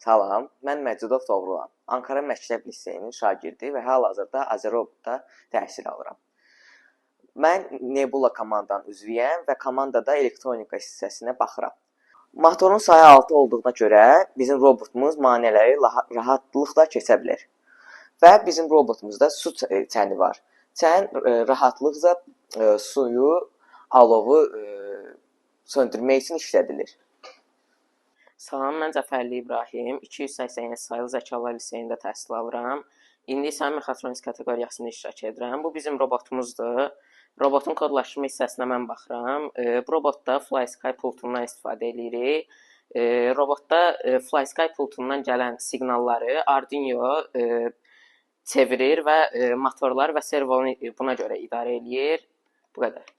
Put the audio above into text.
Salam, mən Məcidov Toğrulam. Ankara Məktəb Liseyinin şagirdi və hal-hazırda Azərobotda təhsil alıram. Mən Nebula komandanın üzvüyəm və komandada elektronika hissəsinə baxıram. Motorun sayı 6 olduğuna görə bizim robotumuz maneələri rahatlıqla keçə bilər. Və bizim robotumuzda su çəni var. Çən rahatlıqla suyu, alovu söndürmək üçün işlədilir. Salam, mən Cəfərli İbrahim, 287 saylı Zəkalar Liseyində təhsil alıram. İndi isə mexatronik kateqoriyasında iştirak edirəm. Bu bizim robotumuzdur. Robotun kodlaşma hissəsinə mən baxıram. Bu robotda FlySky pultundan istifadə edirik. Robotda FlySky pultundan gələn siqnalları Arduino çevirir və motorlar və servonu buna görə idarə edir. Bu qədər.